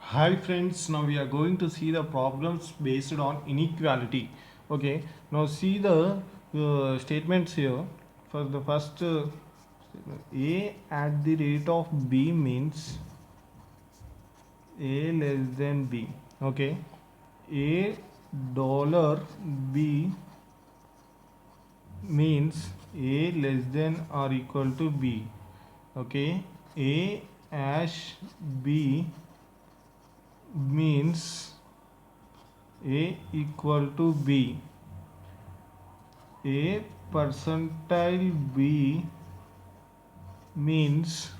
Hi friends, now we are going to see the problems based on inequality. Okay, now see the statements here. For the first, A at the rate of B means A less than B. Okay, A dollar B means A less than or equal to B. Okay, A hash B means A equal to B. A percentile B means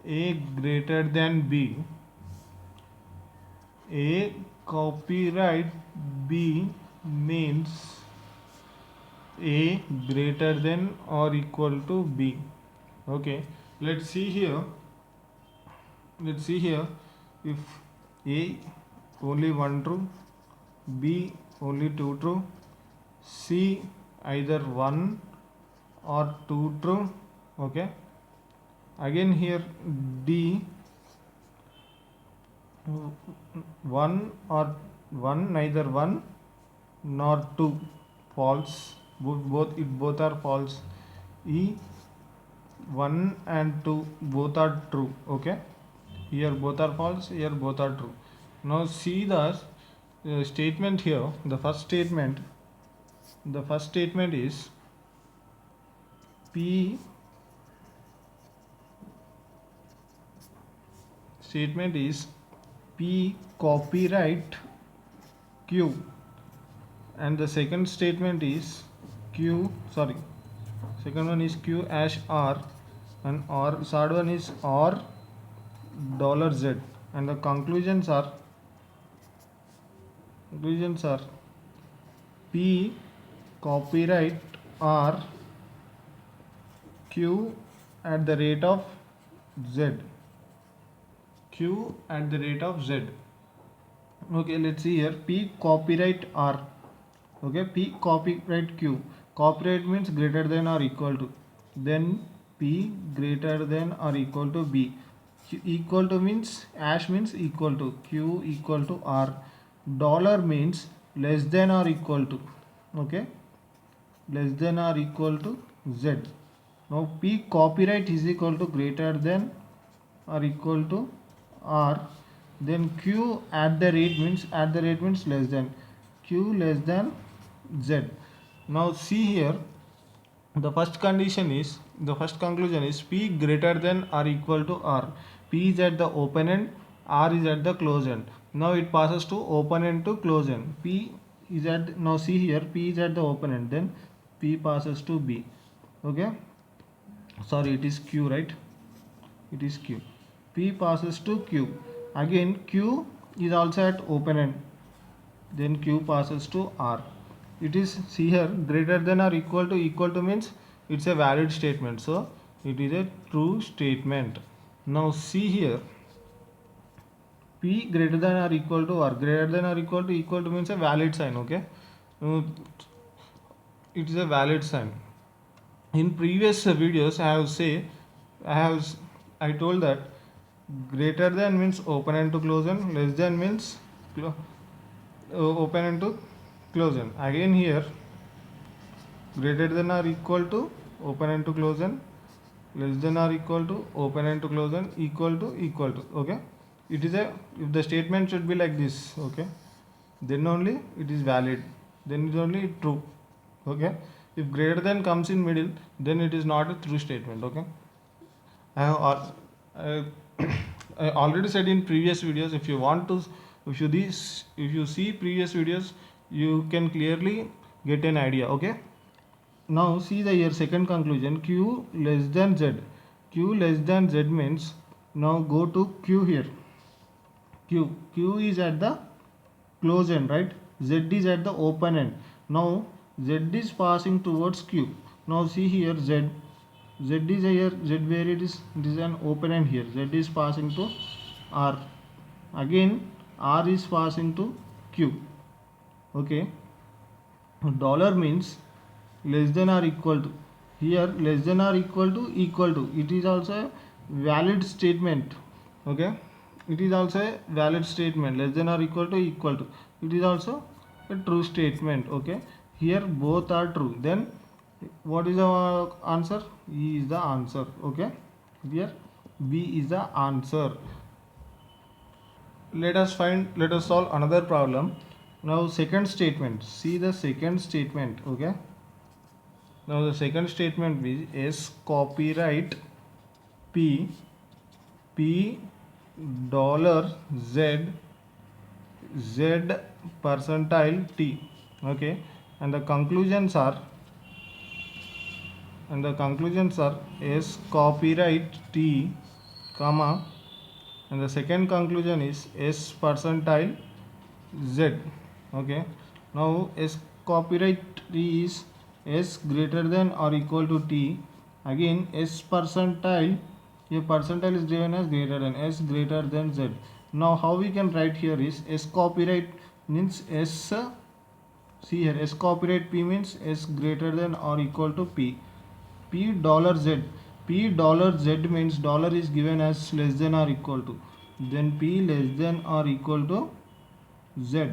A greater than B. A copyright B means A greater than or equal to B. Okay, let's see here. Let's see here if A only one true, B only two true, C either one or two true. Okay, again here D one or one, neither one nor two, false. Both are false. E one and two both are true. Okay, here both are false, here both are true. Now see the statement here. The first statement is P statement is P copyright Q, and the second statement is second one is Q hash R, and R third one is R dollar Z, and the conclusions are P copyright R Q at the rate of Z. Q at the rate of Z. Okay, let's see here. P copyright R. Okay, P copyright Q. Copyright means greater than or equal to. Then P greater than or equal to B. Q equal to means hash means equal to. Q equal to R. Dollar means less than or equal to. Okay, less than or equal to Z. Now P copyright is equal to greater than or equal to R. Then Q at the rate means less than. Q less than Z. Now see here, the first conclusion is P greater than or equal to R. P is at the open end, R is at the close end. Now it passes to open end to close end. Now see here, P is at the open end, then P passes to B. Okay, sorry, it is Q, right? It is Q. P passes to Q. Again Q is also at open end, then Q passes to R. It is, see here, greater than or equal to means it's a valid statement, so it is a true statement. Now see here, P greater than or equal to R. Greater than or equal to means a valid sign. Okay, uh, it is a valid sign. In previous videos I told that greater than means open end to close end, less than means open end to close end. Again here, greater than or equal to open end to close end, less than or equal to open end to close end, equal to. Okay, it is a, if the statement should be like this, okay, then only it is valid, then it is only true. Okay, if greater than comes in middle, then it is not a true statement. Okay, I have I, I already said in previous videos, if you want to, if you see previous videos, you can clearly get an idea. Okay, now see the here second conclusion, Q less than Z. Q less than Z means, now go to Q here. Q is at the close end, right? Z is at the open end. Now Z is passing towards Q. Now see here, Z is here, Z where it is an open end here. Z is passing to R. Again R is passing to Q. Okay, dollar means less than or equal to. Here less than or equal to, it is also a valid statement. Okay, it is also a valid statement, less than or equal to, it is also a true statement. Okay, here both are true, then what is our answer? E is the answer. Okay, here B is the answer. Let us solve another problem. Now second statement, see the second statement. Okay, now the second statement is copyright P dollar Z percentile T. Okay, and the conclusions are S copyright T, comma, and the second conclusion is S percentile Z. Okay, now S copyright T is S greater than or equal to T. Again S percentile, here percentile is given as greater than, S greater than Z. Now how we can write here is S copyright means S, see here S copyright P means S greater than or equal to P. P dollar Z, P dollar Z means dollar is given as less than or equal to, then P less than or equal to Z.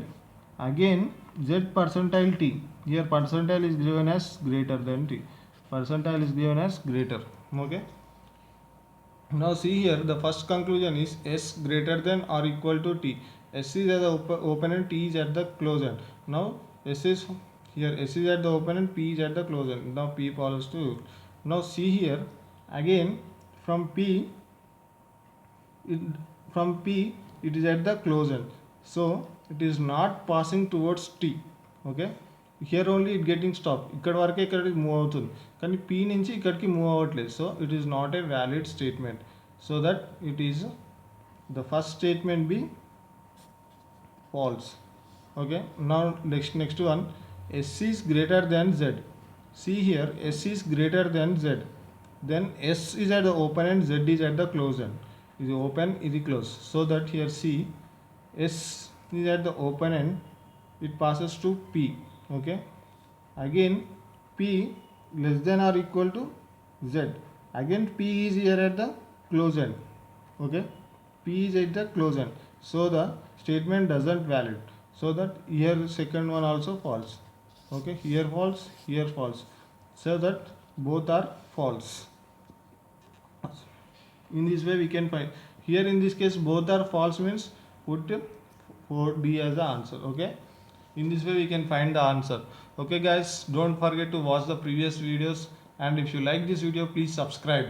Again Z percentile T, here percentile is given as greater than T, percentile is given as greater. Okay, now see here the first conclusion is S greater than or equal to T. S is at the open end, T is at the close end. Now S is here, S is at the open end, P is at the close end. Now P follows to. Now see here again from P, it is at the close end, so it is not passing towards T. Okay, here only it getting stopped, ikkada varaku ikkadiki move avutundi కానీ P నుంచి ఇక్కడికి move అవ్వట్లేదు, so it is not a valid statement, so that it is the first statement be false. Okay, now next one, S is greater than Z. See here S is greater than Z, then S is at the open end, Z is at the close end, is open is close, so that here see S is at the open end, it passes to P. Okay, again P less than or equal to Z, again P is here at the close end. Okay, P is at the close end, so the statement doesn't valid, so that here second one also false. Okay, here false, here false, so that both are false. In this way we can find, here in this case both are false means put 4D as the answer. Okay, in this way we can find the answer. Okay guys, don't forget to watch the previous videos, and if you like this video please subscribe.